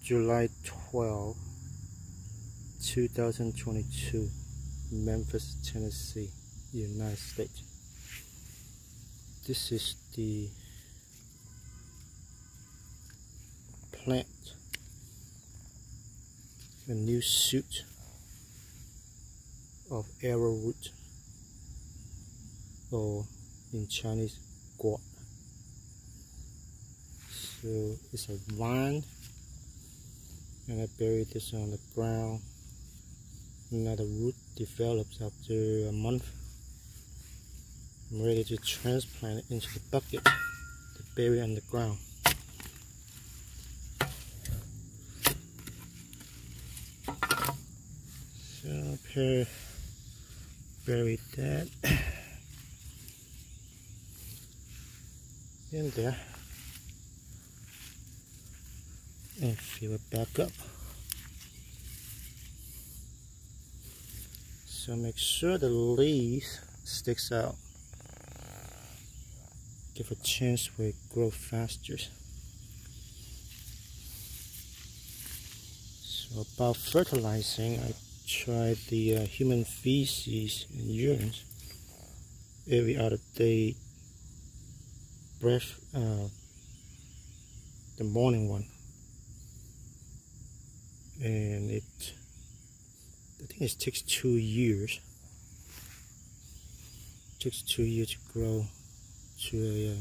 July 12, 2022, Memphis, Tennessee, United States. This is the plant, a new shoot of arrowroot, or in Chinese, goul. So it's a vine, and I buried this on the ground. Another root develops after a month. I'm ready to transplant it into the bucket to bury on the ground. So here, bury that in there and fill it back up. So make sure the leaves sticks out. Give a chance for it to grow faster. So about fertilizing, I tried the human feces and urine every other day. Breath, the morning one, and I think it takes 2 years. It takes 2 years to grow to a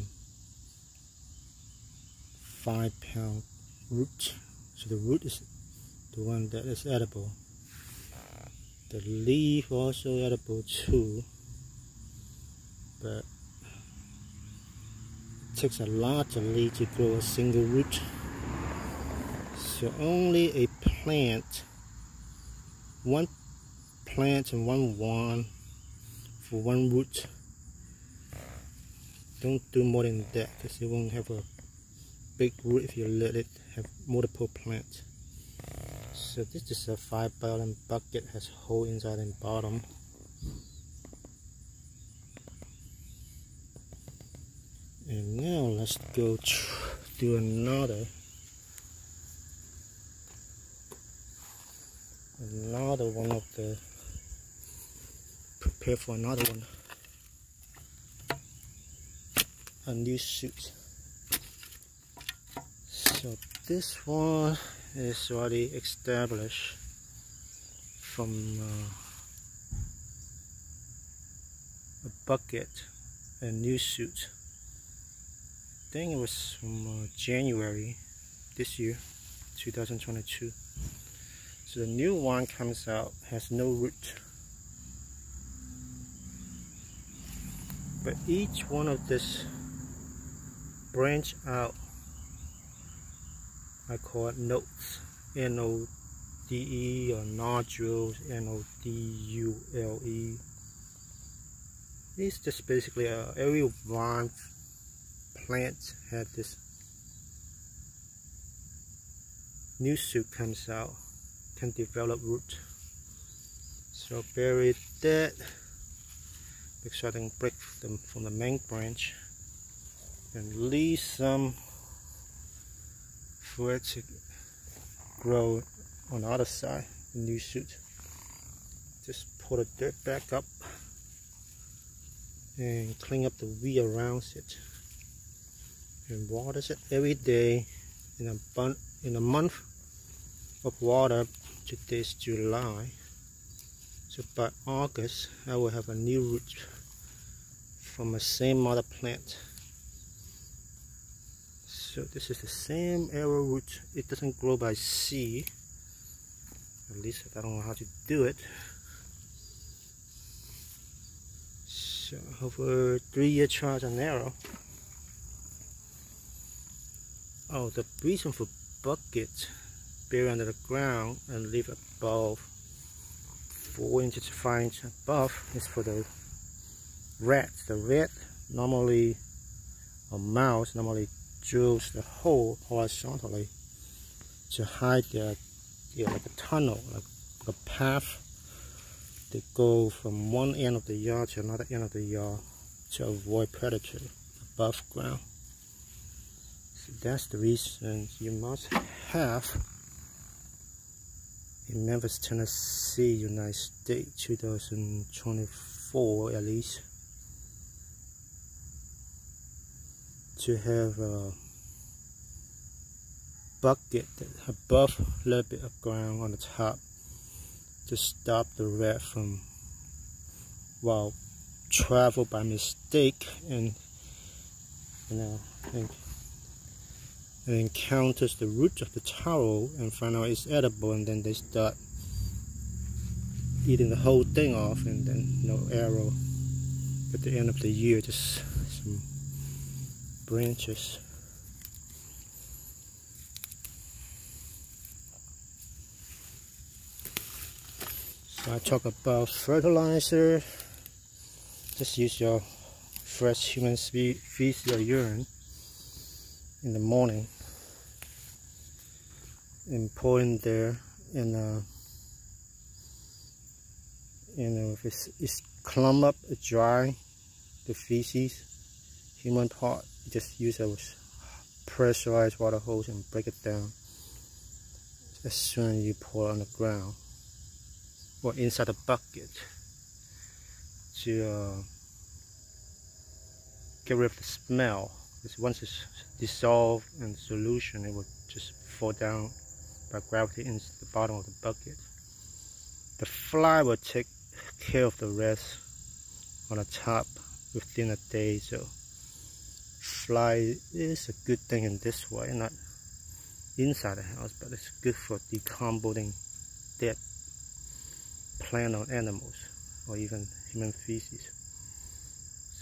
5-pound root. So the root is the one that is edible. The leaf also edible too, but it takes a lot of leaf to grow a single root. So only a plant, one plant and one wand for one root. Don't do more than that, because it won't have a big root if you let it have multiple plants. So this is a 5-gallon bucket, has hole inside and bottom. And now let's go do another one of the, prepare for another one, a new shoot. So this one is already established from a bucket, a new shoot. I think it was from January this year, 2022. So the new one comes out, has no root. But each one of this branch out, I call it nodes, N-O-D-E, or nodules, N-O-D-U-L-E. It's just basically every vine plant had this new shoot comes out, can develop root. So bury that, make sure I don't break them from the main branch, and leave some for it to grow on the other side, the new shoot. Just pull the dirt back up and clean up the weed around it, and water it every day in a month of water. Today's July, so by August I will have a new root from the same mother plant. So this is the same arrowroot. It doesn't grow by seed, at least I don't know how to do it. So over 3-year trial and error. Oh, the reason for bucket, bury under the ground and leave above 4 inches to 5 inches above, is for the rats. The rat normally, or mouse normally, drills the hole horizontally to hide their, like a tunnel, like a path. They go from one end of the yard to another end of the yard to avoid predators above ground. So that's the reason you must have in Memphis, Tennessee, United States, 2024 at least, to have a bucket above a little bit of ground on the top to stop the rat from, well, travel by mistake and and encounters the roots of the taro and find out it's edible, and then they start eating the whole thing off, and then no arrow at the end of the year, just some branches. So I talk about fertilizer. Just use your fresh human feces or urine in the morning and pour in there, and if it's clump up, it's dry, the feces, human part, you just use a pressurized water hose and break it down as soon as you pour it on the ground or inside the bucket to get rid of the smell. Because once it's dissolved in solution, it will just fall down by gravity into the bottom of the bucket. The fly will take care of the rest on the top within a day. So fly is a good thing in this way, not inside the house, but it's good for decomposing dead plant or animals or even human feces.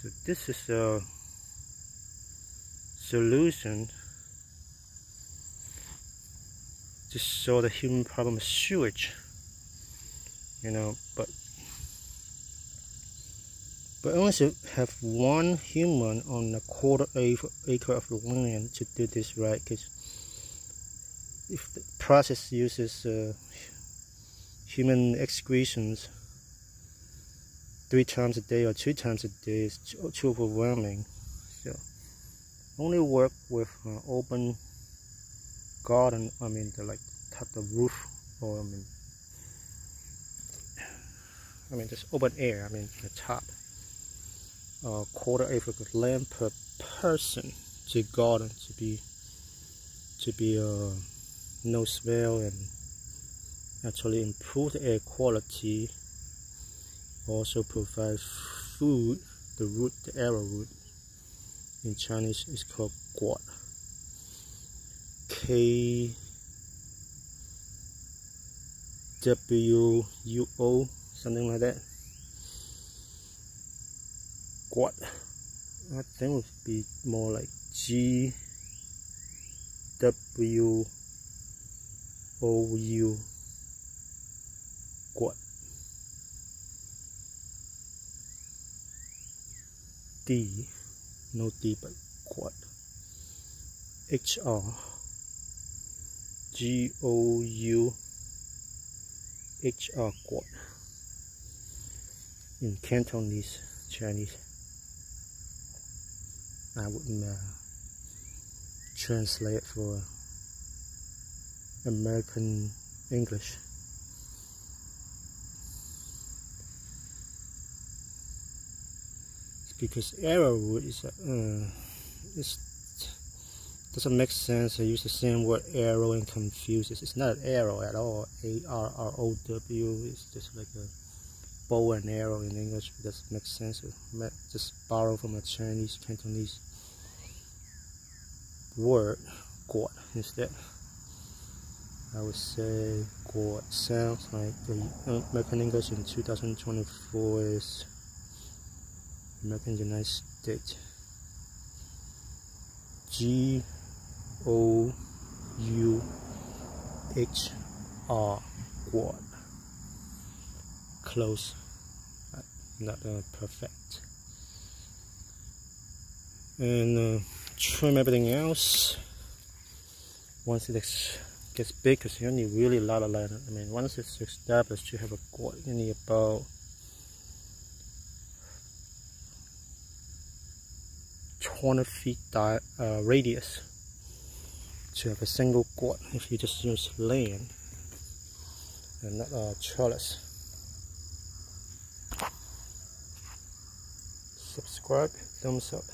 So this is a solution to solve the human problem of sewage, you know, but only have one human on a quarter acre of the land to do this right, because if the process uses human excretions 3 times a day or 2 times a day, is too overwhelming. So only work with open garden, like top the roof, or just open air, the top. Quarter acre of land per person to garden, to be no smell and actually improve the air quality. Also provide food, the root, the arrowroot. In Chinese is called guat. KWUO, something like that. Guat. I think it would be more like GWOU. Guat. D, no D, but guat. HR. GOU. HR, guat. In Cantonese, Chinese. I wouldn't translate it for American English. It's because arrowroot is doesn't make sense. I use the same word arrow and confuses. It's not an arrow at all. ARROW. It's just like a bow and arrow in English. It doesn't make sense. Just borrow from a Chinese, Cantonese word, guat, instead. I would say guat sounds like the American English in 2024 is American United States. GOUHR, guat. Close, not perfect. And trim everything else once it gets big, because you need really a lot of land. Once it's established, you have a guat, you need about 20 feet radius to have a single guat if you just use land. and not trellis. Subscribe, thumbs up.